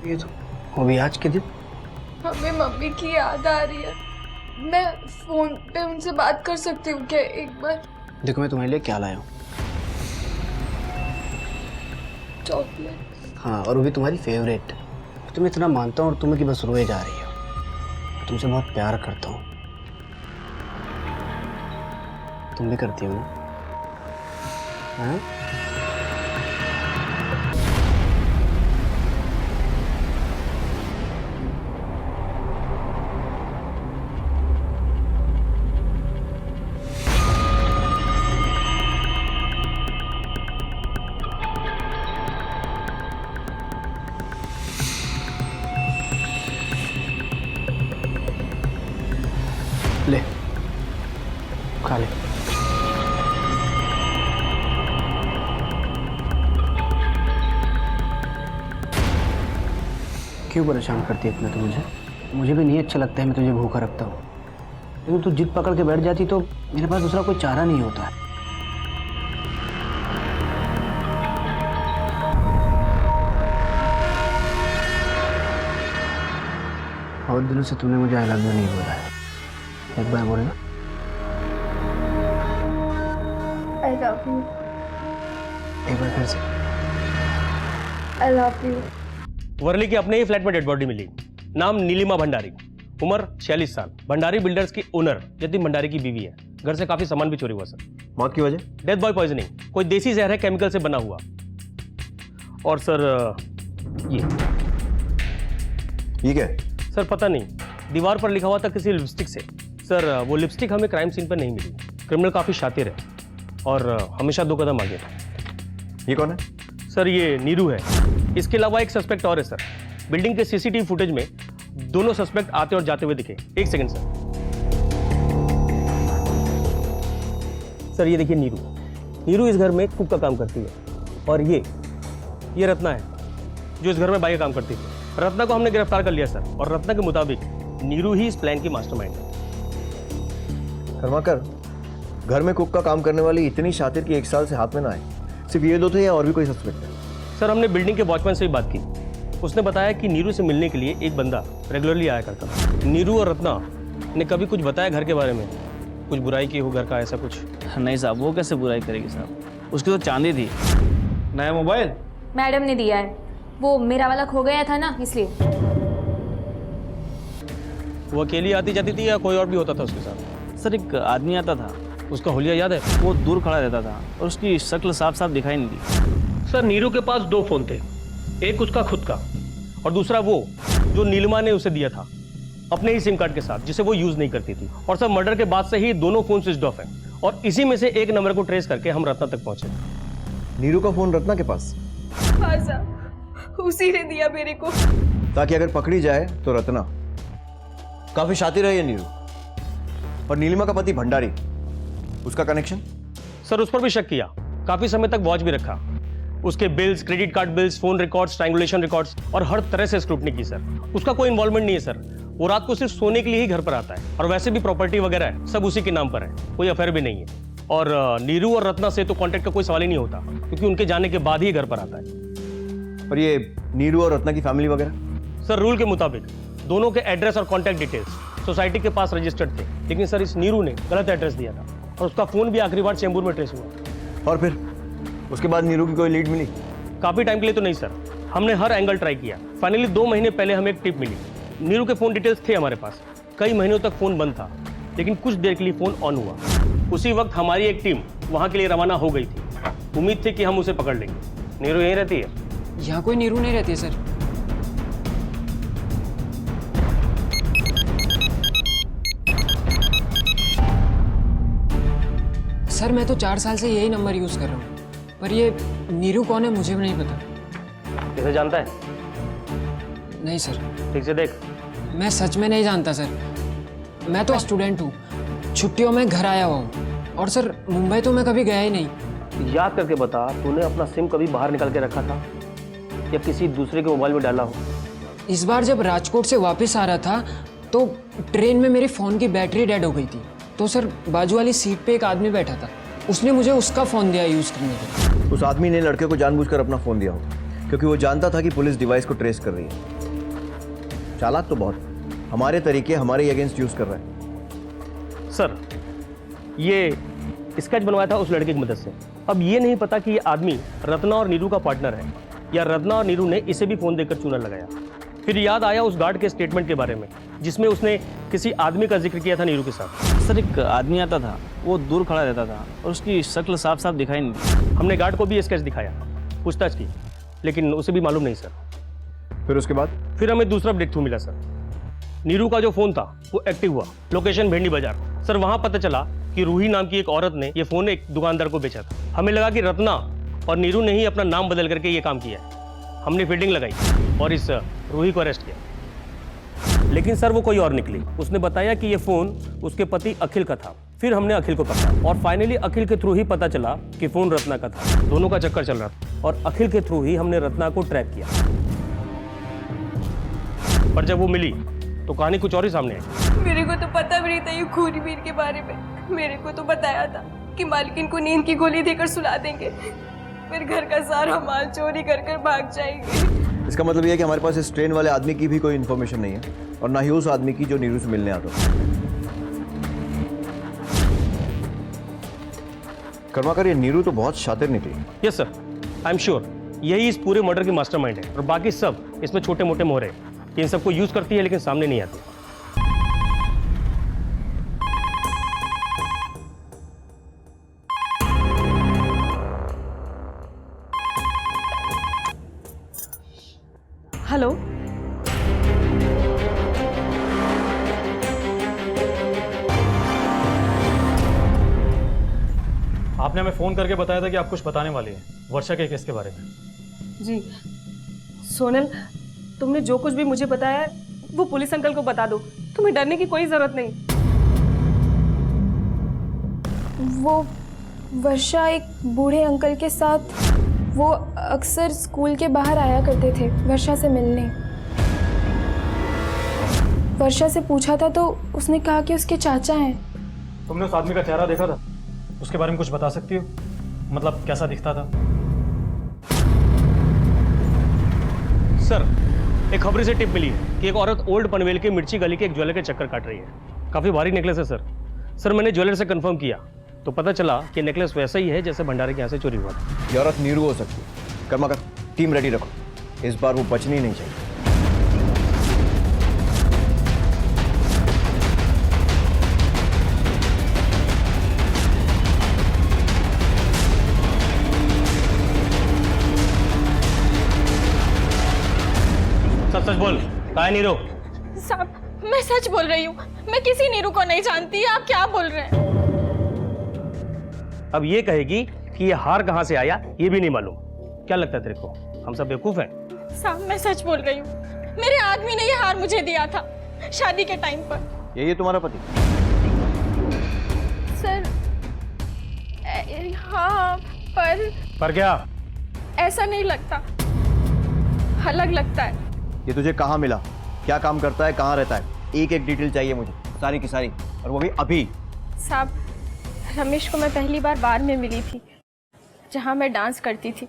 ये तो वो भी आज के दिन। हमें मम्मी की याद आ रही है। मैं फोन पे उनसे बात कर सकती हूँ क्या एक बार? देखो मैं तुम्हारे लिए क्या लाया हूँ। चॉकलेट। हाँ, और वो भी तुम्हारी फेवरेट। तुम्हें इतना मानता हूँ और तुम्हें कि बस रोए जा रही हो। तुमसे बहुत प्यार करता हूँ। तुम भी करती हो ना? हाँ? ले, खा ले। क्यों परेशान करती है इतना तू मुझे? मुझे भी नहीं अच्छा लगता है मैं तुझे भूखा रखता हूँ, लेकिन तू जिद पकड़ के बैठ जाती तो मेरे पास दूसरा कोई चारा नहीं होता है। बहुत दिनों से तूने मुझे आई लव यू नहीं बोला है, एक बार बोलना। I love you. एक बार फिर से। I love you. वर्ली के अपने ही फ्लैट में डेड बॉडी मिली। नाम नीलिमा भंडारी, उम्र 46 साल। भंडारी बिल्डर्स की ओनर जतिन भंडारी की बीवी है। घर से काफी सामान भी चोरी हुआ सर। मौत की वजह? Death boy poisoning. कोई देसी जहर है, केमिकल से बना हुआ। और सर ये क्या है? सर पता नहीं, दीवार पर लिखा हुआ था किसी लिपस्टिक से। सर वो लिपस्टिक हमें क्राइम सीन पर नहीं मिली। क्रिमिनल काफी शातिर है और हमेशा 2 कदम आगे था। ये कौन है? सर ये नीरू है। इसके अलावा एक सस्पेक्ट और है सर। बिल्डिंग के सीसीटीवी फुटेज में दोनों सस्पेक्ट आते और जाते हुए दिखे। एक सेकंड सर। सर ये देखिए नीरू। नीरू इस घर में कुक का काम करती है। और ये रत्ना है जो इस घर में बाई का काम करती थी। रत्ना को हमने गिरफ्तार कर लिया सर, और रत्ना के मुताबिक नीरू ही इस प्लान की मास्टरमाइंड है। कर्माकर, घर में कुक का काम करने वाली इतनी शातिर कि 1 साल से हाथ में ना आए। सिर्फ ये 2 थे या और भी कोई सस्पेक्ट है? सर हमने बिल्डिंग के वॉचमैन से भी बात की। उसने बताया कि नीरू से मिलने के लिए एक बंदा रेगुलरली आया करता था। नीरू और रत्ना ने कभी कुछ बताया घर के बारे में? कुछ बुराई की हो घर का, ऐसा कुछ? नहीं साहब, वो कैसे बुराई करेगी साहब, उसकी तो चांदी थी। नया मोबाइल मैडम ने दिया है, वो मेरा वाला खो गया था ना, इसलिए। वो अकेली आती जाती थी या कोई और भी होता था उसके साथ? सर एक आदमी आता था, उसका हुलिया याद है? वो दूर खड़ा रहता था और उसकी शक्ल साफ साफ दिखाई नहीं दी। सर नीरू के पास 2 फोन थे, एक उसका खुद का और दूसरा वो जो नीलिमा ने उसे दिया था अपने ही सिम कार्ड के साथ, जिसे वो यूज नहीं करती थी। और सर मर्डर के बाद से ही दोनों फोन स्विच ऑफ हैं और इसी में से एक नंबर को ट्रेस करके हम रत्ना तक पहुंचे। नीरू का फोन रत्ना के पास? हाँ साहब, उसी ने दिया मेरे को। ताकि अगर पकड़ी जाए तो रत्ना। काफी शातिर है ये नीरू। और नीलिमा का पति भंडारी, उसका कनेक्शन? सर उस पर भी शक किया, काफी समय तक वॉच भी रखा। उसके bills, credit card bills, phone records, strangulation records और हर तरह से स्क्रूटनी की सर। उसका कोई इन्वॉल्वमेंट नहीं है सर। वो रात को सिर्फ सोने के लिए ही घर पर आता है और वैसे भी प्रॉपर्टी वगैरह है सब उसी के नाम पर है, कोई अफेयर भी नहीं है। और नीरू और रत्ना से तो कांटेक्ट का कोई सवाल ही नहीं होता क्योंकि उनके जाने के बाद ही घर पर आता है। और ये नीरू और रत्ना की फैमिली वगैरह? सर रूल के मुताबिक दोनों के एड्रेस और कॉन्टैक्ट डिटेल्स सोसाइटी के पास रजिस्टर्ड थे, लेकिन सर इस नीरू ने गलत एड्रेस दिया था और उसका फोन भी आखिरी बार चेंबूर में ट्रेस हुआ। और फिर उसके बाद नीरू की कोई लीड मिली? काफी टाइम के लिए तो नहीं सर, हमने हर एंगल ट्राई किया। फाइनली 2 महीने पहले हमें एक टिप मिली। नीरू के फोन डिटेल्स थे हमारे पास। कई महीनों तक फोन बंद था, लेकिन कुछ देर के लिए फोन ऑन हुआ। उसी वक्त हमारी एक टीम वहां के लिए रवाना हो गई थी। उम्मीद थी कि हम उसे पकड़ लेंगे। नीरू यहीं रहती है? यहाँ कोई नीरू नहीं रहती है सर। सर मैं तो 4 साल से यही नंबर यूज कर रहा हूँ, पर ये नीरू कौन है मुझे भी नहीं पता। इसे जानता है? नहीं सर। ठीक से देख। मैं सच में नहीं जानता सर। मैं तो स्टूडेंट हूँ, छुट्टियों में घर आया हुआ हूँ। और सर मुंबई तो मैं कभी गया ही नहीं। याद करके बता, तूने अपना सिम कभी बाहर निकाल के रखा था या किसी दूसरे के मोबाइल में डाला हो? इस बार जब राजकोट से वापस आ रहा था तो ट्रेन में मेरे फ़ोन की बैटरी डेड हो गई थी। तो सर बाजू वाली सीट पे एक आदमी बैठा था, उसने मुझे उसका फ़ोन दिया यूज़ करने के लिए। उस आदमी ने लड़के को जानबूझकर अपना फ़ोन दिया होगा क्योंकि वो जानता था कि पुलिस डिवाइस को ट्रेस कर रही है। चालाक तो बहुत, हमारे तरीके हमारे ही अगेंस्ट यूज कर रहा है। सर ये स्केच बनवाया था उस लड़के की मदद से। अब ये नहीं पता कि ये आदमी रत्ना और नीरू का पार्टनर है या रत्ना और नीरू ने इसे भी फोन देकर चूना लगाया। फिर याद आया उस गार्ड के स्टेटमेंट के बारे में जिसमें उसने किसी आदमी का जिक्र किया था नीरू के साथ। सर एक आदमी आता था, वो दूर खड़ा रहता था और उसकी शक्ल साफ साफ दिखाई नहीं दी। हमने गार्ड को भी स्केच दिखाया, पूछताछ की, लेकिन उसे भी मालूम नहीं सर। फिर उसके बाद फिर हमें दूसरा ब्रेक थ्रू मिला सर। नीरू का जो फोन था वो एक्टिव हुआ, लोकेशन भेंडी बाजार। सर वहां पता चला कि रूही नाम की एक औरत ने ये फोन एक दुकानदार को बेचा था। हमें लगा कि रत्ना और नीरू ने ही अपना नाम बदल करके ये काम किया है। हमने फील्डिंग लगाई और इस रूही को अरेस्ट किया। लेकिन सर वो कोई और निकली। उसने बताया कि ये फोन उसके पति अखिल का था। फिर हमने अखिल को पकड़ा और फाइनली अखिल के थ्रू ही पता चला कि फोन रत्ना का था। दोनों का चक्कर चल रहा था और अखिल के थ्रू ही हमने रत्ना को ट्रैक किया। पर जब वो मिली तो कहानी कुछ और ही सामने आई। मेरे को तो पता भी नहीं था ये खूनी वीर के बारे में। मेरे को तो बताया था कि मालकिन को नींद की गोली देकर सुला देंगे, फिर घर का सारा माल चोरी कर कर भाग जाएंगे। इसका मतलब यह है कि हमारे पास इस ट्रेन वाले आदमी की भी कोई इन्फॉर्मेशन नहीं है और ना ही उस आदमी की जो नीरू से मिलने आता था। कर्माकर, ये नीरू तो बहुत शातिर निकली। Yes sir, I am sure यही इस पूरे मर्डर की मास्टरमाइंड है और बाकी सब इसमें छोटे मोटे मोहरे इन सबको यूज करती है लेकिन सामने नहीं आती। हेलो, आपने हमें फोन करके बताया था कि आप कुछ बताने वाली हैं वर्षा के केस के बारे में। जी सोनल, तुमने जो कुछ भी मुझे बताया है वो पुलिस अंकल को बता दो। तुम्हें डरने की कोई जरूरत नहीं। वो वर्षा एक बूढ़े अंकल के साथ, वो अक्सर स्कूल के बाहर आया करते थे वर्षा से मिलने। वर्षा से पूछा था तो उसने कहा कि उसके चाचा हैं। तुमने उस आदमी का चेहरा देखा था? उसके बारे में कुछ बता सकती हो? मतलब कैसा दिखता था? सर एक खबरी से टिप मिली है कि एक औरत ओल्ड पनवेल के मिर्ची गली के एक ज्वेलर के चक्कर काट रही है। काफी भारी नेकलेस है सर। सर मैंने ज्वेलर से कंफर्म किया तो पता चला कि नेकलेस वैसा ही है जैसे भंडारे के यहाँ से चोरी हुआ था। ये औरत नीरू हो सकती है। कर्माकर, टीम रेडी रखो, इस बार वो बचनी नहीं चाहिए। सच सच बोल, कहाँ है नीरू? साहब मैं सच बोल रही हूँ, मैं किसी नीरू को नहीं जानती। आप क्या बोल रहे हैं? अब ये कहेगी कि ये हार कहाँ से आया ये भी नहीं मालूम। क्या लगता है तेरे को हम सब बेवकूफ हैं? साहब मैं सच बोल रही हूँ, मेरे आदमी ने ये हार मुझे दिया था शादी के टाइम पर। ये तुम्हारा पति? सर हाँ, पर क्या? ऐसा नहीं लगता, अलग लगता है। ये तुझे कहाँ मिला, क्या काम करता है, कहाँ रहता है? एक एक डिटेल चाहिए मुझे, सारी की सारी, और वो भी अभी। साहब रमेश को मैं पहली बार बार में मिली थी जहाँ मैं डांस करती थी।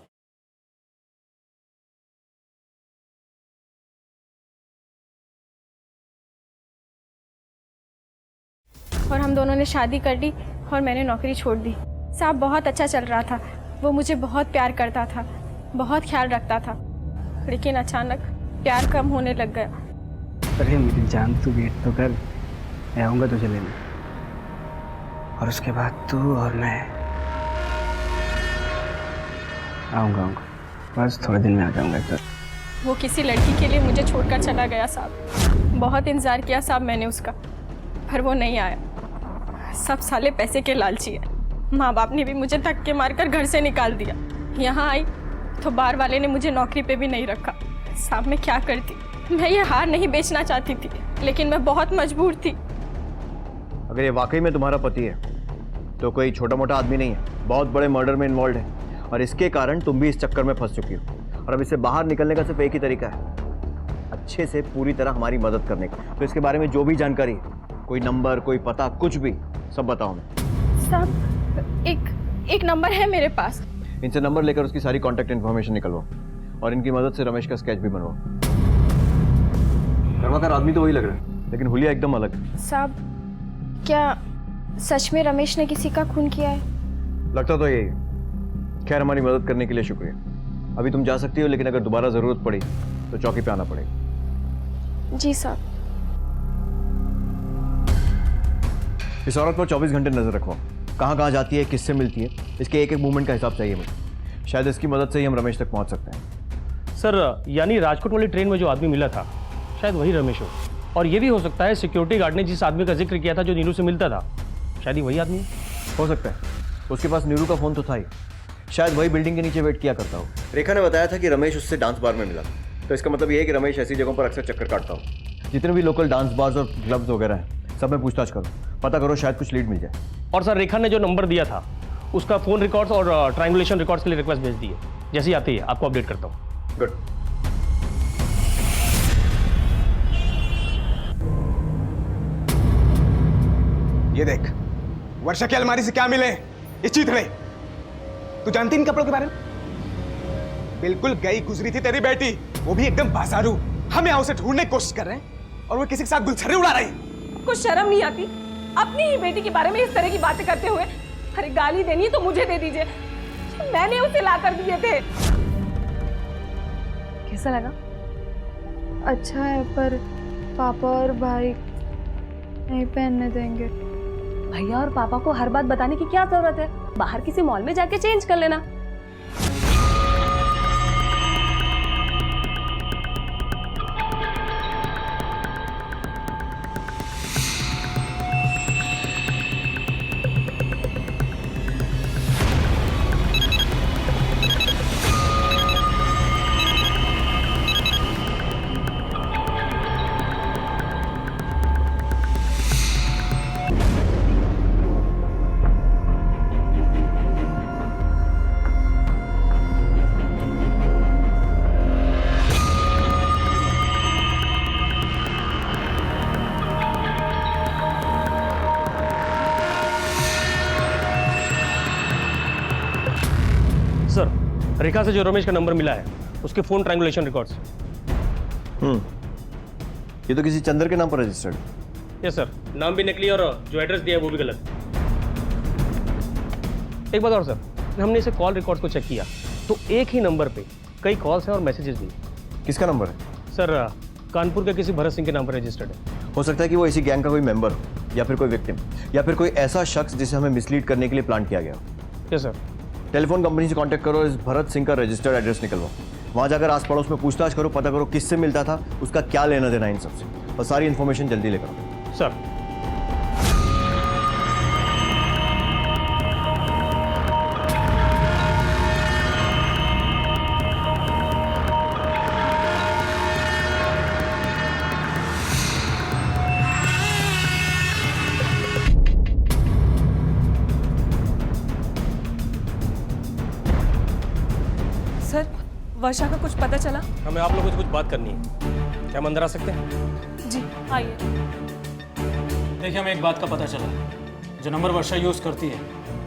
और हम दोनों ने शादी कर ली और मैंने नौकरी छोड़ दी। साहब बहुत अच्छा चल रहा था, वो मुझे बहुत प्यार करता था, बहुत ख्याल रखता था, लेकिन अचानक प्यार कम होने लग गया। अरे मेरी जान, तू वेट तो कर, मैं आऊँगा तुझे लेने, और उसके बाद तू और मैं आऊँगा। बस थोड़े दिन में आ जाऊँगा इधर। वो किसी लड़की के लिए मुझे छोड़कर चला गया साहब। बहुत इंतज़ार किया साहब मैंने उसका, पर वो नहीं आया। सब साले पैसे के लालची है। माँ बाप ने भी मुझे धक्के मारकर घर से निकाल दिया। यहाँ आई तो बार वाले ने मुझे नौकरी पे भी नहीं रखा। साहब मैं क्या करती? मैं ये हार नहीं बेचना चाहती थी, लेकिन मैं बहुत मजबूर थी। अगर ये वाकई में तुम्हारा पति है तो कोई छोटा मोटा आदमी नहीं है, बहुत बड़े मर्डर में इन्वॉल्व है, और इसके कारण तुम भी इस चक्कर में फंस चुकी हो। और अब इससे बाहर निकलने का सिर्फ एक ही तरीका है, अच्छे से पूरी तरह हमारी मदद करने का। तो इसके बारे में जो भी जानकारी है, कोई नंबर, कोई पता, कुछ भी, सब बताओ मैं। साहब एक नंबर है मेरे पास। इनसे नंबर लेकर उसकी सारी कॉन्टैक्ट इन्फॉर्मेशन निकलवाओ और इनकी मदद से रमेश का स्केच भी बनवाओ। कर्माकर आदमी तो वही लग रहा है, लेकिन हुलिया एकदम अलग है। साहब, क्या सच में रमेश ने किसी का खून किया है? लगता तो यही है। खैर, हमारी मदद करने के लिए शुक्रिया। अभी तुम जा सकती हो, लेकिन अगर दोबारा जरूरत पड़ी तो चौकी पे आना पड़ेगा। जी साहब। इस औरत पर 24 घंटे नजर रखो। कहाँ कहाँ जाती है, किससे मिलती है, इसके एक एक मूवमेंट का हिसाब चाहिए मुझे। शायद इसकी मदद से ही हम रमेश तक पहुंच सकते हैं। सर, यानी राजकोट वाली ट्रेन में जो आदमी मिला था शायद वही रमेश हो, और ये भी हो सकता है सिक्योरिटी गार्ड ने जिस आदमी का जिक्र किया था जो नीरू से मिलता था, शायद ही वही आदमी हो सकता है। उसके पास नीरू का फोन तो था ही, शायद वही बिल्डिंग के नीचे वेट किया करता हो। रेखा ने बताया था कि रमेश उससे डांस बार में मिला, तो इसका मतलब ये है कि रमेश ऐसी जगहों पर अक्सर चक्कर काटता हो। जितने भी लोकल डांस बार्स और क्लब्स वगैरह हैं, सब में पूछताछ करो, पता करो, शायद कुछ लीड मिल जाए। और सर, रेखा ने जो नंबर दिया था उसका फ़ोन रिकॉर्ड्स और ट्रायंगुलेशन रिकॉर्ड्स के लिए रिक्वेस्ट भेज दी है। जैसे ही आती है आपको अपडेट करता हूँ। गुड। ये देख, वर्षा की अलमारी से क्या मिले? इस चीथड़े। तू जानती इन कपड़ों के बारे में? बिल्कुल गई गुजरी थी तेरी बेटी, वो भी एकदम बाजारू। हम यहाँ उसे ढूंढने की कोशिश कर रहे हैं और वो किसी के साथ गुलछर्रे उड़ा रही है। कुछ शर्म नहीं आती अपनी ही बेटी के बारे में इस तरह की बातें करते हुए? अरे गाली देनी है तो मुझे दे दीजिए, मैंने उसे ला कर दिए थे। कैसा लगा? अच्छा है, पर पापा और भाई नहीं पहनने देंगे। भैया और पापा को हर बात बताने की क्या जरूरत है? बाहर किसी मॉल में जाके चेंज कर लेना। सर, रेखा से जो रमेश का नंबर मिला है उसके फ़ोन ट्रायंगुलेशन रिकॉर्ड्स। ये तो किसी चंद्र के नाम पर रजिस्टर्ड है। यस सर, नाम भी नकली और जो एड्रेस दिया है वो भी गलत। एक बात और सर, हमने इसे कॉल रिकॉर्ड्स को चेक किया तो एक ही नंबर पे कई कॉल्स हैं और मैसेजेस भी। किसका नंबर है? सर, कानपुर के किसी भरत सिंह के नाम पर रजिस्टर्ड है। हो सकता है कि वो इसी गैंग का कोई मेंबर हो, या फिर कोई विक्टिम, या फिर कोई ऐसा शख्स जिसे हमें मिसलीड करने के लिए प्लान किया गया हो। Yes sir. टेलीफोन कंपनी से कांटेक्ट करो, इस भरत सिंह का रजिस्टर्ड एड्रेस निकलवाओ, वहाँ जाकर आस पड़ोस में पूछताछ करो, पता करो किससे मिलता था, उसका क्या लेना देना इन सबसे, और सारी इन्फॉर्मेशन जल्दी लेकर आओ। सर। सर, वर्षा का कुछ पता चला? हमें आप लोगों से कुछ बात करनी है, क्या हम अंदर आ सकते हैं? जी आइए। देखिए, हमें एक बात का पता चला, जो नंबर वर्षा यूज़ करती है,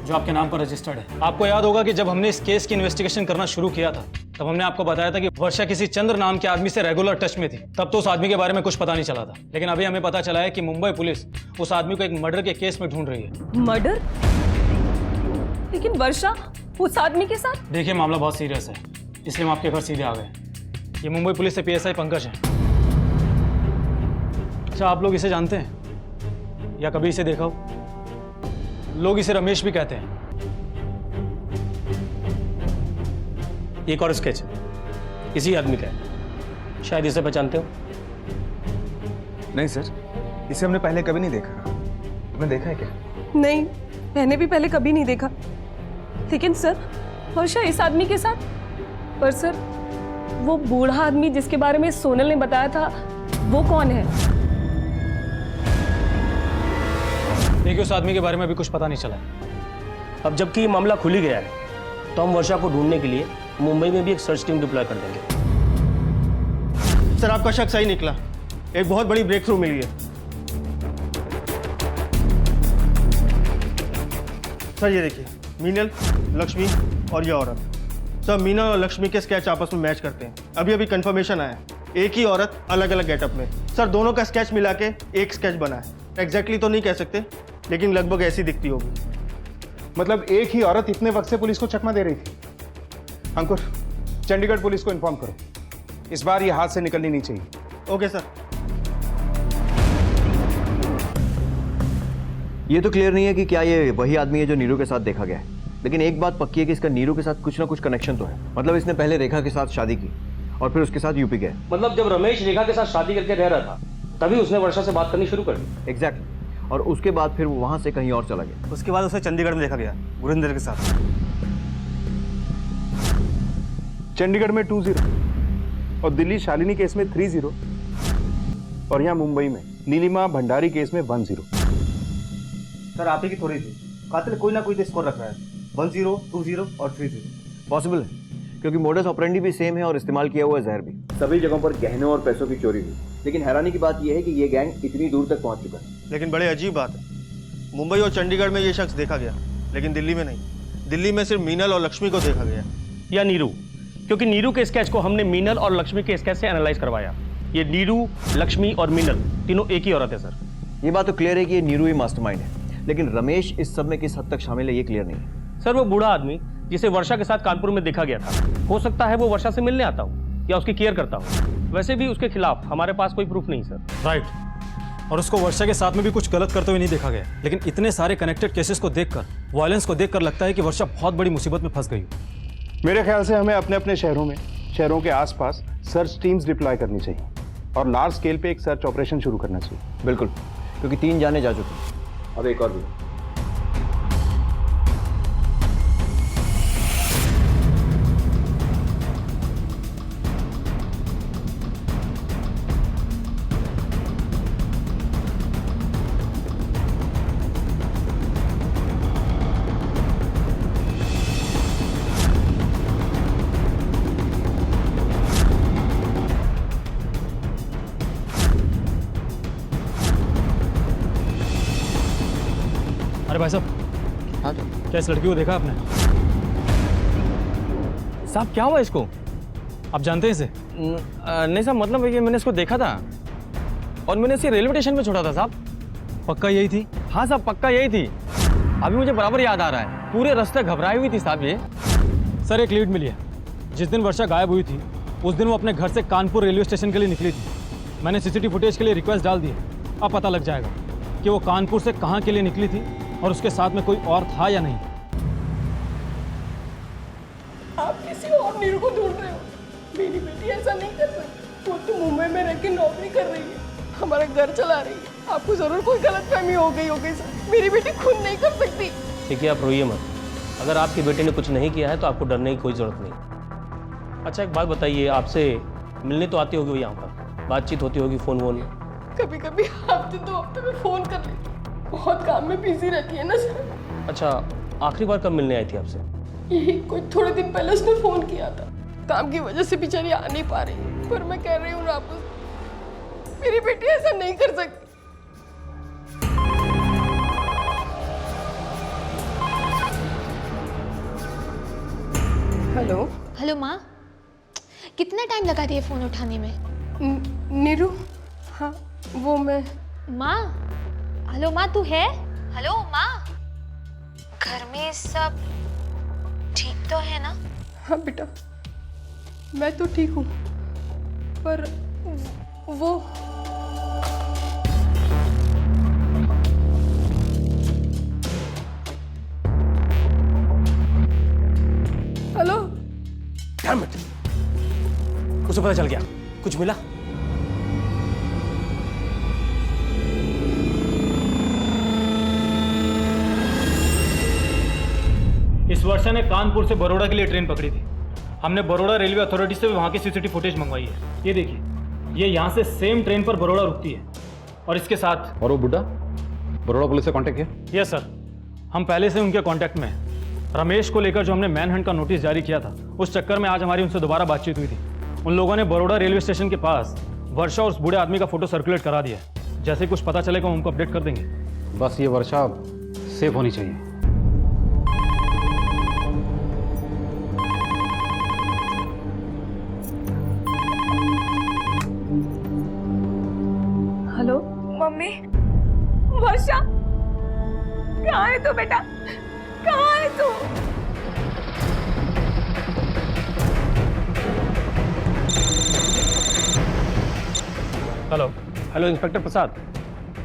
जो आपके नाम पर रजिस्टर्ड है। आपको याद होगा कि जब हमने इस केस की इन्वेस्टिगेशन करना शुरू किया था, तब हमने आपको बताया था कि वर्षा किसी चंद्र नाम के आदमी से रेगुलर टच में थी। तब तो उस आदमी के बारे में कुछ पता नहीं चला था, लेकिन अभी हमें पता चला है कि मुंबई पुलिस उस आदमी को एक मर्डर के केस में ढूंढ रही है। मर्डर? लेकिन वर्षा उस आदमी के साथ? देखिए, मामला बहुत सीरियस है, इसलिए हम आपके घर सीधे आ गए। ये मुंबई पुलिस से PSI पंकज हैं। अच्छा, आप लोग इसे जानते हैं या कभी इसे देखा हो? लोग इसे रमेश भी कहते हैं। एक और स्केच है, इसी आदमी का है, शायद इसे पहचानते हो। नहीं सर, इसे हमने पहले कभी नहीं देखा। तुमने देखा है क्या? नहीं, मैंने भी पहले कभी नहीं देखा। लेकिन सर, वर्षा इस आदमी के साथ? पर सर, वो बूढ़ा आदमी जिसके बारे में सोनल ने बताया था, वो कौन है? देखिए, उस आदमी के बारे में अभी कुछ पता नहीं चला। अब जबकि ये मामला खुल ही गया है तो हम वर्षा को ढूंढने के लिए मुंबई में भी एक सर्च टीम डिप्लॉय कर देंगे। सर, आपका शक सही निकला, एक बहुत बड़ी ब्रेक थ्रू मिली है। सर ये देखिए, मीनल, लक्ष्मी और ये औरत, सर मीना और लक्ष्मी के स्केच आपस में मैच करते हैं। अभी अभी कंफर्मेशन आया है एक ही औरत अलग अलग गेटअप में। सर दोनों का स्केच मिला के एक स्केच बना है। एग्जैक्टली तो नहीं कह सकते, लेकिन लगभग ऐसी दिखती होगी। मतलब एक ही औरत इतने वक्त से पुलिस को चकमा दे रही थी। अंकुर, चंडीगढ़ पुलिस को इन्फॉर्म करो, इस बार ये हाथ से निकलनी नहीं चाहिए। Okay sir. ये तो क्लियर नहीं है कि क्या ये वही आदमी है जो नीरू के साथ देखा गया है, लेकिन एक बात पक्की है कि इसका नीरू के साथ कुछ ना कुछ कनेक्शन तो है। मतलब इसने पहले रेखा के साथ शादी की और फिर उसके साथ यूपी गए। मतलब जब रमेश रेखा के साथ शादी करके रह रहा था तभी उसने वर्षा से बात करनी शुरू कर दी। एग्जैक्टली। और उसके बाद फिर वो वहां से कहीं और चला गया। उसके बाद उसे चंडीगढ़ में देखा गया गुरिंदर के साथ। चंडीगढ़ में 20 और दिल्ली शालिनी केस में 30 और यहाँ मुंबई में नीलिमा भंडारी केस में 10। सर आप ही की थोड़ी थी, कातिल कोई ना कोई तो स्कोर रख रहा है, 10, 20 और 30। पॉसिबल है, क्योंकि मोडस ऑपरेंडी भी सेम है और इस्तेमाल किया हुआ जहर भी। सभी जगहों पर गहनों और पैसों की चोरी हुई, लेकिन हैरानी की बात यह है कि ये गैंग इतनी दूर तक पहुंच चुका है। लेकिन बड़े अजीब बात है, मुंबई और चंडीगढ़ में ये शख्स देखा गया, लेकिन दिल्ली में नहीं। दिल्ली में सिर्फ मीनल और लक्ष्मी को देखा गया। या नीरू, क्योंकि नीरू के स्केच को हमने मीनल और लक्ष्मी के स्केच से एनालाइज करवाया। ये नीरू, लक्ष्मी और मीनल तीनों एक ही औरत है सर। ये बात तो क्लियर है कि ये नीरू ही मास्टरमाइंड है, लेकिन रमेश इस सब में किस हद तक शामिल है ये क्लियर नहीं है। सर वो बूढ़ा आदमी जिसे वर्षा के साथ कानपुर में देखा गया था, हो सकता है वो वर्षा से मिलने आता हो या उसकी केयर करता हो। वैसे भी उसके खिलाफ हमारे पास कोई प्रूफ नहीं सर। राइट। और उसको वर्षा के साथ में भी कुछ गलत करते हुए नहीं देखा गया, लेकिन इतने सारे कनेक्टेड केसेस को देखकर, वायलेंस को देखकर लगता है कि वर्षा बहुत बड़ी मुसीबत में फंस गई। मेरे ख्याल से हमें अपने अपने शहरों के आसपास सर्च टीम्स डिप्लॉय करनी चाहिए और लार्ज स्केल पे एक सर्च ऑपरेशन शुरू करना चाहिए। बिल्कुल, क्योंकि 3 जाने जा चुके हैं, अब एक और भी। अरे भाई साहब, हाँ क्या इस लड़की को देखा आपने? साहब क्या हुआ इसको? आप जानते हैं इसे? नहीं साहब, मतलब ये मैंने इसको देखा था और मैंने इसे रेलवे स्टेशन पे छोड़ा था साहब। पक्का यही थी? हाँ साहब, पक्का यही थी। अभी मुझे बराबर याद आ रहा है, पूरे रास्ते घबराई हुई थी साहब ये। सर एक लीड मिली है। जिस दिन वर्षा गायब हुई थी उस दिन वो अपने घर से कानपुर रेलवे स्टेशन के लिए निकली थी। मैंने सीसीटीवी फुटेज के लिए रिक्वेस्ट डाल दी है। अब पता लग जाएगा कि वो कानपुर से कहाँ के लिए निकली थी और उसके साथ में कोई और था या नहीं। आप किसी और नीरू को ढूंढ रहे हो? मेरी बेटी ऐसा नहीं कर सकती। वो तो मुंबई में रह के नौकरी कर रही है, हमारा घर चला रही है। आपको जरूर कोई गलतफहमी हो गई होगी सर। मेरी बेटी खुद नहीं कर सकती। ठीक है, आप रोइए मत। अगर आपकी बेटी ने कुछ नहीं किया है तो आपको डरने की कोई जरूरत नहीं। अच्छा एक बात बताइए, आपसे मिलने तो आती होगी यहाँ पर, बातचीत होती होगी फ़ोन वोन? कभी कभी हफ्ते 2 हफ्ते में फोन कर लेती, बहुत काम में बिजी रहती है ना सर। अच्छा, आखिरी बार कब मिलने आई थी आपसे? यही कोई थोड़े दिन पहले उसने फोन किया था। काम की वजह से बेचारी आ नहीं पा रही, पर मैं कह रही हूँ ना आपको, मेरी बेटी ऐसा नहीं कर सकती। हेलो हेलो माँ, कितना टाइम लगा रही है फ़ोन उठाने में? नीरू, हाँ वो मैं। माँ, हेलो माँ, तू है? हेलो माँ, घर में सब ठीक तो है ना? हाँ बेटा, मैं तो ठीक हूँ, पर वो हेलो। Damn it! उसे पता चल गया, कुछ मिला? इस वर्षा ने कानपुर से बड़ौदा के लिए ट्रेन पकड़ी थी। हमने बड़ौदा रेलवे अथॉरिटी से भी वहाँ की सीसीटीवी फुटेज मंगवाई है। ये देखिए, ये यहाँ से सेम ट्रेन पर बड़ौदा रुकती है और इसके साथ। और वो बुड्ढा बड़ौदा पुलिस से कांटेक्ट किया? यस सर, हम पहले से उनके कांटेक्ट में हैं। रमेश को लेकर जो हमने मैन हंट का नोटिस जारी किया था, उस चक्कर में आज हमारी उनसे दोबारा बातचीत हुई थी। उन लोगों ने बड़ौदा रेलवे स्टेशन के पास वर्षा और उस बूढ़े आदमी का फोटो सर्कुलेट करा दिया है। जैसे कुछ पता चलेगा हम उनको अपडेट कर देंगे। बस ये वर्षा सेफ होनी चाहिए। Hello mummy. वर्षा, कहाँ है तू बेटा? कहाँ है तू? हेलो हेलो इंस्पेक्टर प्रसाद,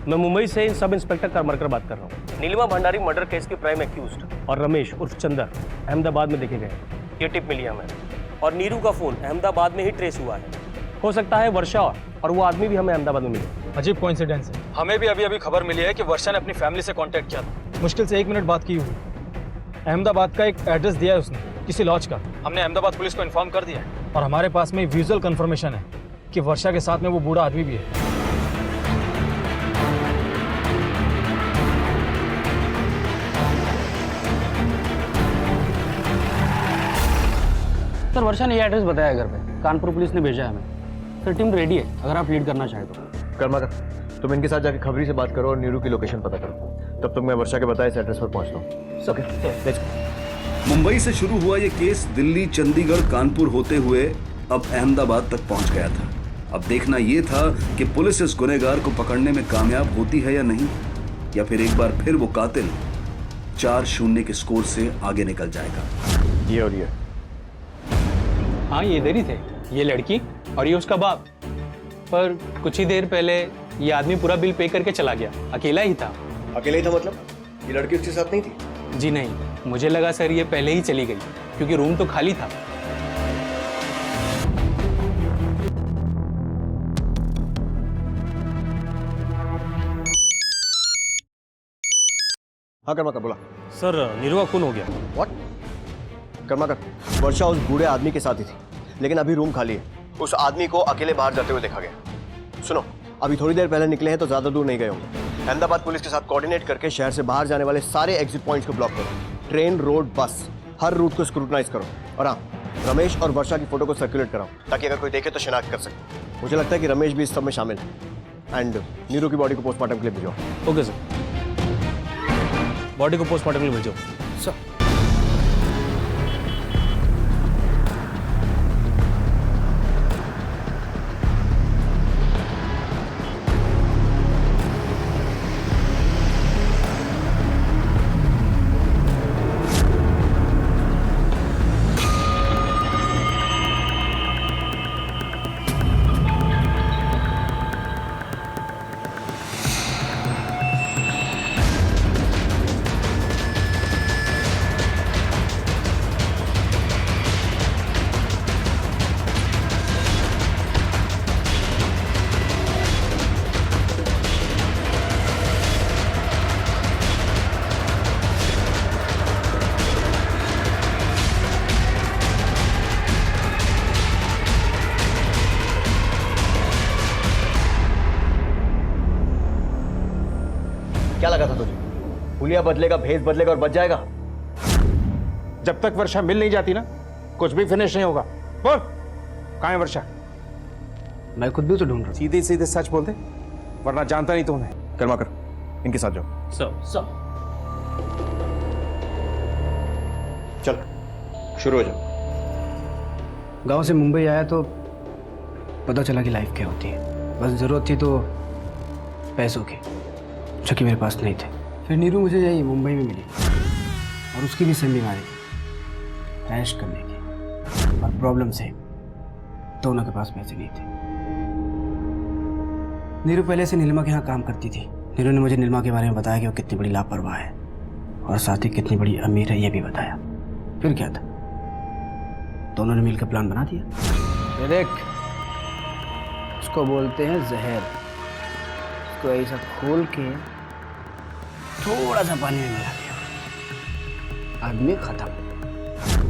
मैं मुंबई से सब इंस्पेक्टर करमरकर बात कर रहा हूँ। नीलिमा भंडारी मर्डर केस के प्राइम एक्यूज्ड और रमेश उर्फ चंदर अहमदाबाद में देखे गए। ये टिप मिली हमें और नीरू का फोन अहमदाबाद में ही ट्रेस हुआ है। हो सकता है वर्षा और वो आदमी भी हमें अहमदाबाद में मिले। अजीब कोइंसिडेंस है। हमें भी अभी खबर मिली है कि वर्षा ने अपनी फैमिली से कांटेक्ट किया था। मुश्किल से 1 मिनट बात की हुई। अहमदाबाद का एक एड्रेस दिया है उसने, किसी लॉज का। हमने अहमदाबाद पुलिस को इन्फॉर्म कर दिया है और हमारे पास में विजुअल कंफर्मेशन है कि वर्षा के साथ में वो बूढ़ा आदमी भी है। सर वर्षा ने ये एड्रेस बताया घर पे, कानपुर पुलिस ने भेजा है हमें। सर टीम रेडी है अगर आप लीड करना चाहें तो। कर्माकर, तुम इनके साथ जाके खबरी से बात करो और नीरू की लोकेशन पता करो। तब तक मैं वर्षा के बताए इस एड्रेस पर पहुंचता हूँ। Okay, let's go. मुंबई से शुरू हुआ ये केस दिल्ली, चंडीगढ़, कानपुर होते हुए अब अहमदाबाद तक पहुंच गया था। अब देखना ये था कि पुलिस इस गुनहगार को पकड़ने में कामयाब होती है या नहीं, या फिर एक बार फिर वो कातिल 4-0 के स्कोर से आगे निकल जाएगा। ये और ये। हाँ, ये इधर ही थे, ये लड़की और ये उसका बाप। पर कुछ ही देर पहले ये आदमी पूरा बिल पे करके चला गया। अकेला ही था। अकेले ही था मतलब? ये लड़की उसके साथ नहीं थी? जी नहीं, मुझे लगा सर ये पहले ही चली गई क्योंकि रूम तो खाली था। हाँ कर्माकर, बोला। सर नीरू का खून हो गया। व्हाट? कर्माकर, वर्षा उस बूढ़े आदमी के साथ ही थी, लेकिन अभी रूम खाली है। उस आदमी को अकेले बाहर जाते हुए देखा गया। सुनो, अभी थोड़ी देर पहले निकले हैं तो ज्यादा दूर नहीं गए होंगे। अहमदाबाद पुलिस के साथ कोऑर्डिनेट करके शहर से बाहर जाने वाले सारे एग्जिट पॉइंट्स को ब्लॉक करो। ट्रेन, रोड, बस, हर रूट को स्क्रूटनाइज करो। और हाँ, रमेश और वर्षा की फोटो को सर्कुलेट कराओ ताकि अगर कोई देखे तो शिनाख्त कर सके। मुझे लगता है कि रमेश भी इस सब में शामिल है। एंड नीरू की बॉडी को पोस्टमार्टम के लिए भेजो। ओके सर, बॉडी को पोस्टमार्टम के लिए भेजो। सर क्या लगा था तुझे? हुलिया बदलेगा, भेद बदलेगा और बच जाएगा? जब तक वर्षा मिल नहीं जाती ना, कुछ भी फिनिश नहीं होगा। बोल, कहाँ है वर्षा? मैं खुद भी तो ढूंढ रहा हूँ। सीधे सीधे सच बोल दे, वरना जानता नहीं तू उन्हें। कर्माकर, इनके साथ जाओ। सर चल, शुरू हो जाओ। गांव से मुंबई आया तो पता चला कि लाइफ क्या होती है। बस ज़रूरत थी तो पैसों की, जो कि मेरे पास नहीं थे। फिर नीरू मुझे यही मुंबई में मिली और उसकी भी सेम बीमारी थी, ऐश करने की। और प्रॉब्लम सेम, दोनों के पास पैसे नहीं थे। नीरू पहले से नीलिमा के यहाँ काम करती थी। नीरू ने मुझे नीलिमा के बारे में बताया कि वो कितनी बड़ी लापरवाह है और साथ ही कितनी बड़ी अमीर है, ये भी बताया। फिर क्या था, दोनों ने मिलकर प्लान बना दिया। ये देख, उसको बोलते हैं जहर। उसको ऐसा खोल के थोड़ा सा पानी में मिला दिया, आदमी खत्म।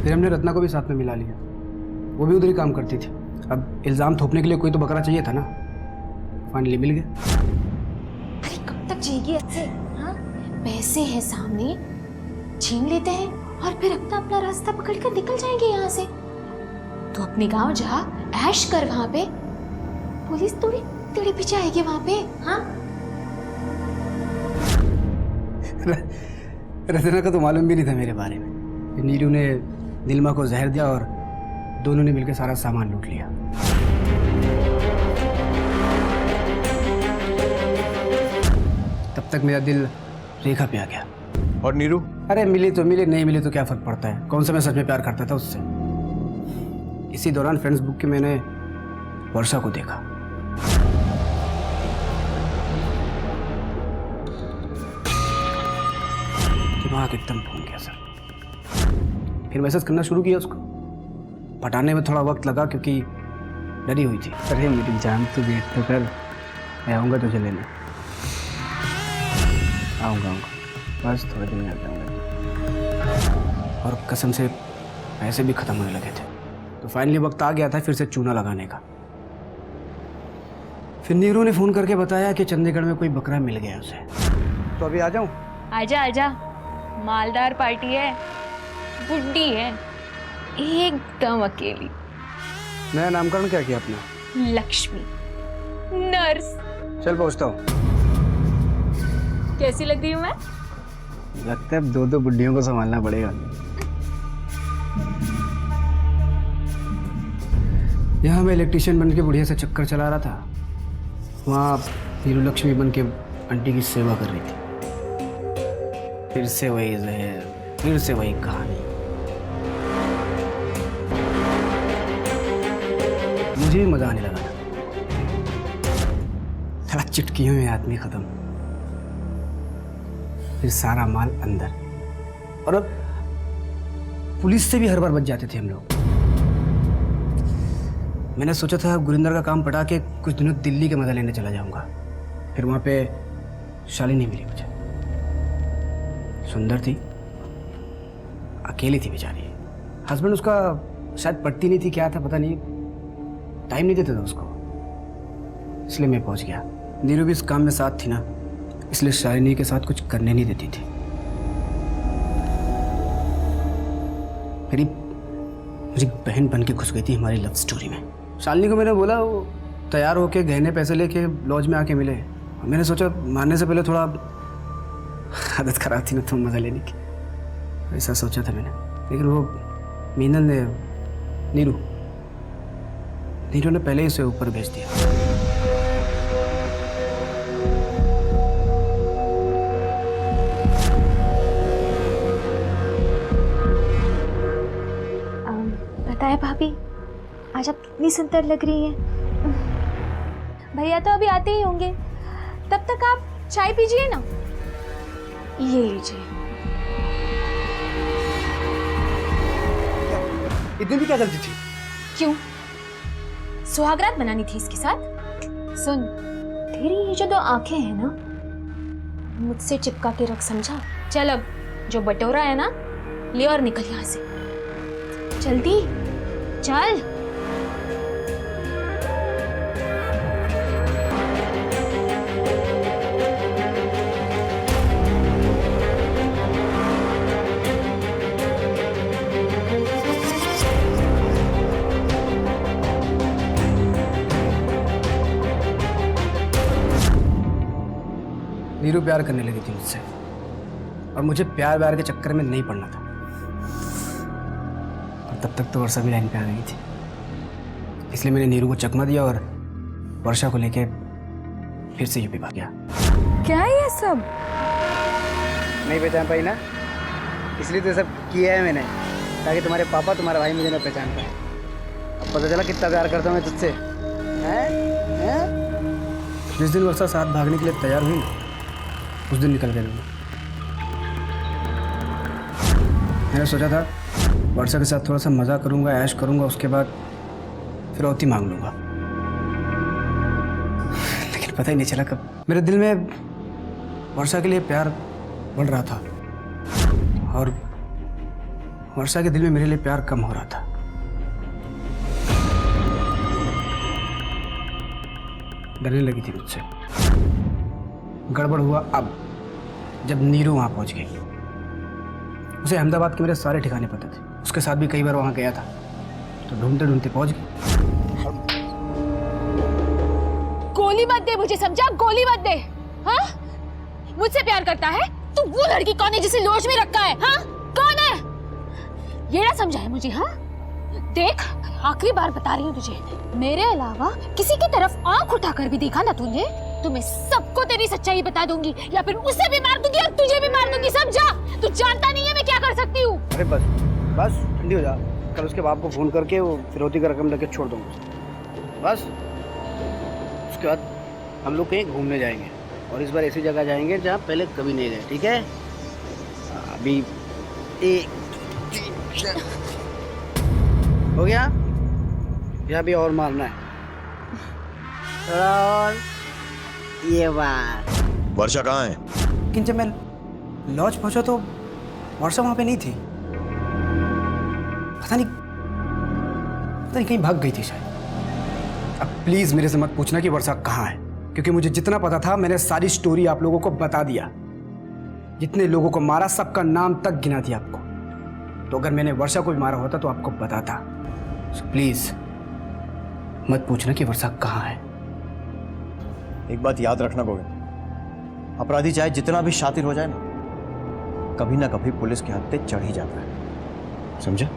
फिर हमने रत्ना को भी साथ में मिला लिया, वो भी उधर ही काम करती थी। अब इल्ज़ाम थोपने के लिए कोई तो बकरा चाहिए था ना, फाइनली मिल गया। अरे कब तक जिएगी ऐसे? हाँ, पैसे हैं सामने, छीन लेते हैं और फिर अपना अपना रास्ता पकड़कर निकल जाएंगे यहाँ से। तो अपने गांव जा, ऐश कर वहां पे, पुलिस थोड़ी तेरे पीछे आएगी वहां पे। हाँ, रत्ना का तो मालूम भी नहीं था मेरे बारे में। नीरू ने नीलिमा को जहर दिया और दोनों ने मिलकर सारा सामान लूट लिया। तब तक मेरा दिल रेखा पे आ गया। और नीरू? अरे मिली तो मिली, नहीं मिली तो क्या फर्क पड़ता है, कौन सा मैं सच में प्यार करता था उससे। इसी दौरान फ्रेंड्स बुक के मैंने वर्षा को देखा। दिमाग एकदम घूम गया सर। फिर मैसेज करना शुरू किया उसको। पटाने में थोड़ा वक्त लगा क्योंकि डरी हुई थी। अरे मेरी जान तू वेट तो कर, मैं आऊँगा तुझे लेने। आऊँगा बस थोड़े दिन में आ जाऊँगा। और कसम से पैसे भी खत्म होने लगे थे, तो फाइनली वक्त आ गया था फिर से चूना लगाने का। फिर नीरू ने फ़ोन करके बताया कि चंडीगढ़ में कोई बकरा मिल गया उसे। तो अभी आ जाऊँ? आजा आजा, मालदार पार्टी है, बुड्ढी है, एकदम अकेली। नया नामकरण क्या किया अपना? लक्ष्मी नर्स। चल पहुँचता हूँ। कैसी लग रही हूँ मैं? लगता है 2-2 बुड्ढियों को संभालना पड़ेगा। यहाँ मैं इलेक्ट्रिशियन बन के बुढ़िया से चक्कर चला रहा था, वहाँ हीरो लक्ष्मी बन के आंटी की सेवा कर रही थी। फिर से वही जहर, फिर से वही कहानी। मुझे भी मजा आने लगा था। थोड़ा चिटकियों में आदमी खत्म, फिर सारा माल अंदर। और अब पुलिस से भी हर बार बच जाते थे हम लोग। मैंने सोचा था गुरिंदर का काम पटा के कुछ दिनों दिल्ली के मजा लेने चला जाऊंगा। फिर वहां पे शालिनी मिली मुझे। सुंदर थी, अकेली थी बेचारी। हस्बैंड उसका शायद पटती नहीं थी, क्या था पता नहीं, टाइम नहीं देता था उसको, इसलिए मैं पहुंच गया। नीरू भी इस काम में साथ थी ना, इसलिए शालिनी के साथ कुछ करने नहीं देती थी। मेरी मुझे बहन बन के घुस गई थी हमारी लव स्टोरी में। शालिनी को मैंने बोला, वो तैयार होके गहने पैसे लेके लॉज में आके मिले। मैंने सोचा मारने से पहले थोड़ा आदत खराब थी ना तो मजा लेने की, ऐसा सोचा था मैंने। लेकिन वो मीनल ने, नीरू ने पहले ही उसे ऊपर भेज दिया। पता है भाभी, आज आप कितनी सुंदर लग रही हैं। भैया तो अभी आते ही होंगे, तब तक आप चाय पीजिए ना। ये लीजिए। इतनी भी क्या गलती थी? क्यों? सुहागरात बनानी थी इसके साथ। सुन, तेरी ये जो 2 आंखें हैं ना, मुझसे चिपका के रख, समझा? चल अब जो बटोरा है ना, ले और निकल यहाँ से जल्दी चल। नीरू प्यार करने लगी थी मुझसे, और मुझे प्यार व्यार के चक्कर में नहीं पड़ना था। और तब तक तो वर्षा भी लाइन पे आ गई थी, इसलिए मैंने नीरू को चकमा दिया और वर्षा को लेके फिर से यूपी भाग गया। क्या है ये सब? नहीं पहचान पाई ना, इसलिए तो सब किया है मैंने, ताकि तुम्हारे पापा तुम्हारा भाई मुझे ना पहचान पाए। अब पता चला कितना प्यार करता हूँ मैं तुझसे। जिस दिन वर्षा साथ भागने के लिए तैयार हुई ना, उस दिन निकल गया मैं। मैंने सोचा था वर्षा के साथ थोड़ा सा मजा करूंगा, ऐश करूंगा, उसके बाद फिर औती मांग लूंगा। लेकिन पता ही नहीं चला कब मेरे दिल में वर्षा के लिए प्यार बढ़ रहा था और वर्षा के दिल में मेरे लिए प्यार कम हो रहा था। डरने लगी थी मुझसे। गड़बड़ हुआ अब जब नीरू वहां पहुंच गई। उसे अहमदाबाद के मेरे सारे ठिकाने पता थे, उसके साथ भी कई बार वहां गया था, तो ढूंढते ढूंढते पहुंच गई। गोली मत दे मुझे, समझा? गोली मत दे। हाँ, मुझसे प्यार करता है? तू वो लड़की कौन है जिसे लॉज में रखा है? हाँ, कौन है? ये ना समझा है मुझे? हाँ, देख, आखिरी बार बता रही हूँ तुझे, मेरे अलावा किसी की तरफ आंख उठाकर भी देखा ना तूने तो मैं सबको तेरी सच्चाई बता दूंगी, या फिर उसे भी मार दूंगी और तुझे भी मार दूंगी, समझा? तू जानता नहीं है मैं क्या कर सकती हूँ। अरे बस बस ठंडी हो जा। कल उसके बाप को फोन करके वो फिरौती का रकम लेके छोड़ दूंगा बस। उसके बाद हम लोग कहीं घूमने जाएंगे, और इस बार ऐसी जगह जाएंगे जहाँ पहले कभी नहीं गए, ठीक है? अभी 1 2 3 4 हो गया, यहाँ भी और मारना है। और ये बात। वर्षा कहाँ है? लेकिन जब मैं लॉज पहुंचा तो वर्षा वहां पे नहीं थी। पता नहीं कहीं भाग गई थी शायद। अब प्लीज मेरे से मत पूछना कि वर्षा कहाँ है, क्योंकि मुझे जितना पता था मैंने सारी स्टोरी आप लोगों को बता दिया। जितने लोगों को मारा सबका नाम तक गिना दिया आपको। तो अगर मैंने वर्षा को भी मारा होता तो आपको बताता। सो प्लीज मत पूछना कि वर्षा कहाँ है। एक बात याद रखना गोविंद, अपराधी चाहे जितना भी शातिर हो जाए ना, कभी ना कभी पुलिस के हाथ पे चढ़ ही जाता है, समझा?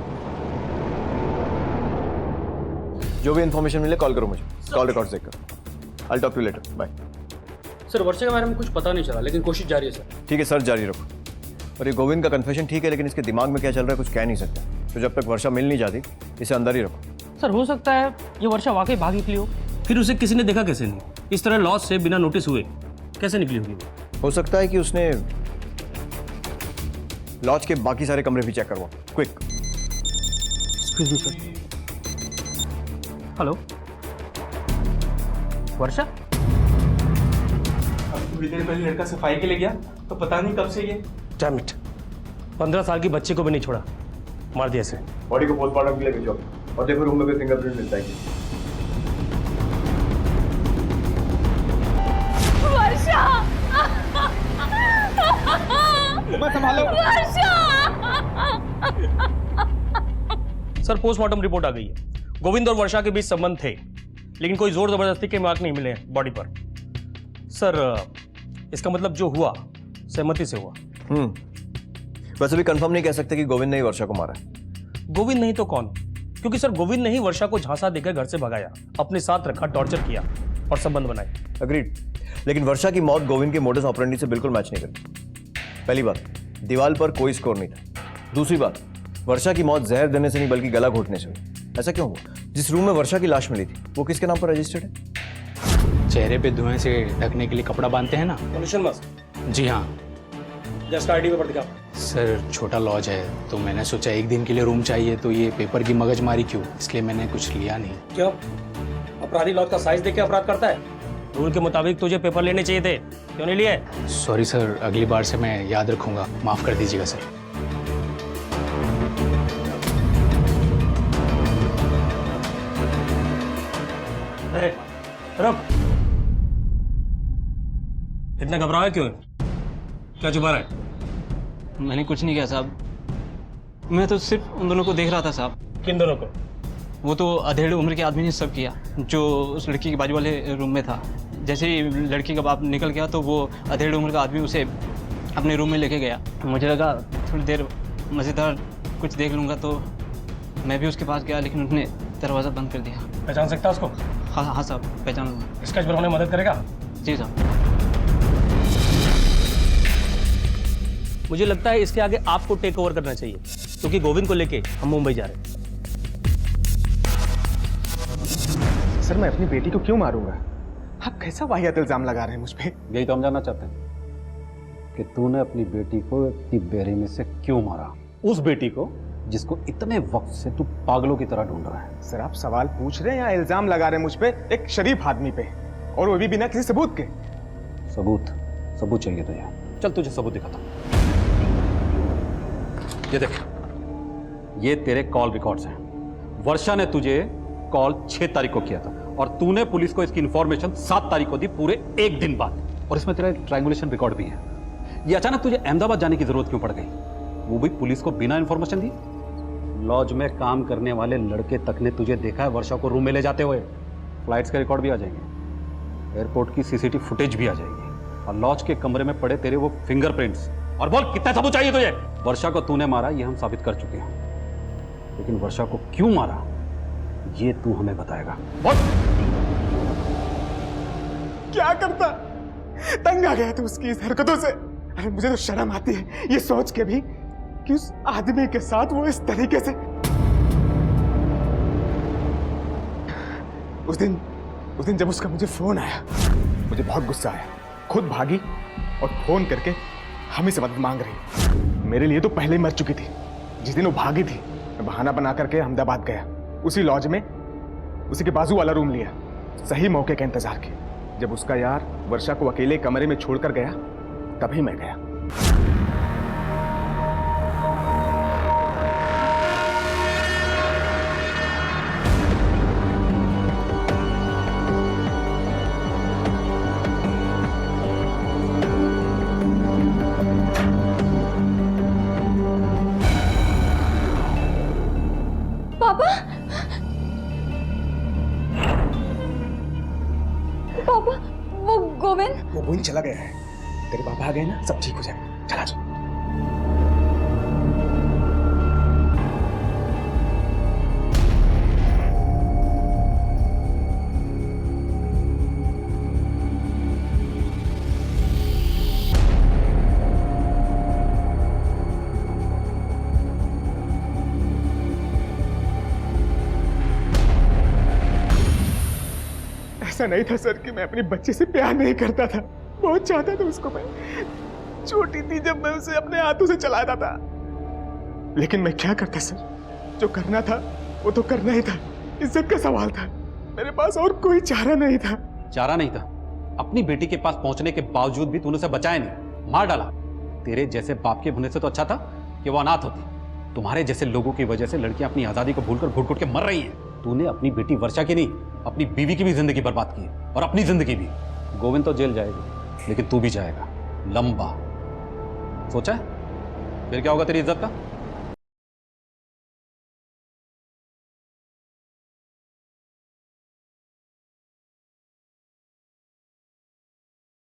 जो भी इंफॉर्मेशन मिले कॉल करो मुझे, कॉल रिकॉर्ड्स देखकर। I'll talk to you later. Bye. Sir Varsha के बारे में कुछ पता नहीं चला, लेकिन कोशिश जारी है सर। ठीक है सर, जारी रखो। और ये गोविंद का कन्फेशन ठीक है, लेकिन इसके दिमाग में क्या चल रहा है कुछ कह नहीं सकते। तो जब तक वर्षा मिल नहीं जाती इसे अंदर ही रखो। सर हो सकता है ये वर्षा वाकई भाग निकली हो, फिर उसे किसी ने देखा कैसे नहीं? इस तरह लॉस से बिना नोटिस हुए कैसे निकली होगी? हो सकता है कि उसने लॉज के बाकी सारे कमरे भी चेक करवा। Quick. Excuse me sir. Hello Varsha? थोड़ी देर पहले लड़का सफाई के लिए गया तो पता नहीं कब से ये। डैम इट, 15 साल की बच्चे को भी नहीं छोड़ा, मार दिया इसे। बॉडी को पोस्टमार्टम के लिए भेजो और देखो रूम में भी फिंगरप्रिंट मिलता है कि। वर्षा संभालो। सर पोस्टमार्टम रिपोर्ट आ गई है। गोविंद और वर्षा के बीच संबंध थे, लेकिन कोई जोर जबरदस्ती के मार्क नहीं मिले हैं बॉडी पर। सर इसका मतलब जो हुआ सहमति से हुआ। वैसे भी कंफर्म नहीं कह सकते कि गोविंद ने ही वर्षा को मारा है। गोविंद नहीं तो कौन? क्योंकि सर गोविंद ने ही वर्षा को झांसा देकर घर से भगाया, अपने साथ रखा, टॉर्चर किया और संबंध बनाए। अग्रीड, लेकिन वर्षा की मौत गोविंद के मोडस ऑपरेंडी से बिल्कुल मैच नहीं करती। पहली बात, दीवार पर कोई स्कोर नहीं था। दूसरी बात, वर्षा की मौत जहर देने से नहीं बल्कि गला घोटने से हुई। ऐसा क्यों हुआ? जिस रूम में वर्षा की लाश मिली थी वो किसके नाम पर रजिस्टर्ड है? चेहरे पे धुएं से ढकने के लिए कपड़ा बांधते हैं ना। Pollution mask? जी हाँ जस्ट आईडी पेपर दिखा। सर, छोटा लॉज है तो मैंने सोचा एक दिन के लिए रूम चाहिए, तो ये पेपर की मगजमारी क्यों, इसलिए मैंने कुछ लिया नहीं। क्यों? अपराधी लॉज का साइज देख के अपराध करता है? रूल के मुताबिक तुझे पेपर लेने चाहिए थे, क्यों नहीं लिए? सॉरी सर, अगली बार से मैं याद रखूंगा, माफ कर दीजिएगा सर। रुक, इतना घबरा है क्यों? क्या छुपा रहा है? मैंने कुछ नहीं किया साहब, मैं तो सिर्फ उन दोनों को देख रहा था साहब। किन दोनों को? वो तो अधेड़ उम्र के आदमी ने सब किया जो उस लड़की के बाजू वाले रूम में था। जैसे ही लड़की का बाप निकल गया तो वो अधेड़ उम्र का आदमी उसे अपने रूम में लेके गया। मुझे लगा थोड़ी देर मज़ेदार कुछ देख लूँगा, तो मैं भी उसके पास गया, लेकिन उसने दरवाज़ा बंद कर दिया। पहचान सकता उसको? हाँ साहब, पहचान लूँगा। स्केच बनाने में मदद करेगा? जी साहब। मुझे लगता है इसके आगे आपको टेक ओवर करना चाहिए, क्योंकि गोविंद को लेके हम मुंबई जा रहे हैं। सर मैं अपनी बेटी को क्यों मारूंगा? आप कैसा वाहियात इल्जाम लगा रहे हैं मुझ पे? यही तो हम जानना चाहते हैं कि तूने अपनी बेटी को इतनी बेरहमी से क्यों मारा, उस बेटी को जिसको इतने वक्त से तू पागलों की तरह ढूंढ रहा है। सर आप सवाल पूछ रहे हैं या इल्जाम लगा रहे हैं मुझ पे एक शरीफ आदमी पे, और वो भी बिना किसी सबूत के? सबूत चाहिए तुझे? चल तुझे सबूत दिखाता हूं। ये देख, ये तेरे कॉल रिकॉर्ड्स हैं। वर्षा ने तुझे कॉल 6 तारीख को किया था और तूने पुलिस को इसकी इंफॉर्मेशन 7 तारीख को दी, पूरे एक दिन बाद। और इसमें तेरा ट्रायंगुलेशन रिकॉर्ड भी है। ये अचानक तुझे अहमदाबाद जाने की जरूरत क्यों पड़ गई, वो भी पुलिस को बिना इंफॉर्मेशन दी? लॉज में काम करने वाले लड़के तक ने तुझे देखा है वर्षा को रूम में ले जाते हुए। फ्लाइट्स के रिकॉर्ड भी आ जाएंगे, एयरपोर्ट की सीसीटीवी फुटेज भी आ जाएगी, और लॉज के कमरे में पड़े तेरे वो फिंगरप्रिंट्स। और बोल कितना सबूत चाहिए तुझे? वर्षा को तूने मारा ये हम साबित कर चुके हैं, लेकिन वर्षा को क्यों मारा ये तू हमें बताएगा। बोल। क्या करता? तंग आ गया था उसकी इस हरकतों से। अरे मुझे तो शर्म आती है ये सोच के भी कि उस आदमी के साथ वो इस तरीके से। उस दिन जब उसका मुझे फोन आया, मुझे बहुत गुस्सा आया। खुद भागी और फोन करके हम ही से मदद मांग रही। मेरे लिए तो पहले ही मर चुकी थी। जिस दिन वो भागी थी, मैं बहाना बना करके अहमदाबाद गया। उसी लॉज में उसी के बाजू वाला रूम लिया, सही मौके का इंतजार किया। जब उसका यार वर्षा को अकेले कमरे में छोड़कर गया, तभी मैं गया। पापा, पापा, वो गोविंद। वो गोविंद चला गया है। तेरे पापा आ गए ना, सब ठीक हो जाएगा। चला जा। ऐसा नहीं था सर कि मैं अपनी बच्ची से प्यार नहीं करता था। बहुत चाहता था उसको मैं। छोटी थी जब मैं उसे अपने हाथों से चलाता था। लेकिन मैं क्या करता सर? जो करना था वो तो करना ही था। इज्जत का सवाल था। मेरे पास और कोई चारा नहीं था। चारा नहीं था? अपनी बेटी के पास पहुंचने के बावजूद भी तूने उसे बचाया नहीं, मार डाला। तेरे जैसे बाप के होने से तो अच्छा था कि वो अनाथ होती। तुम्हारे जैसे लोगों की वजह से लड़कियां अपनी आजादी को भूलकर घुट-घुट के मर रही हैं। तूने अपनी बेटी वर्षा की नहीं, अपनी बीवी की भी जिंदगी बर्बाद की और अपनी जिंदगी भी। गोविंद तो जेल जाएगा, लेकिन तू भी जाएगा, लंबा। सोचा है फिर क्या होगा तेरी इज्जत का?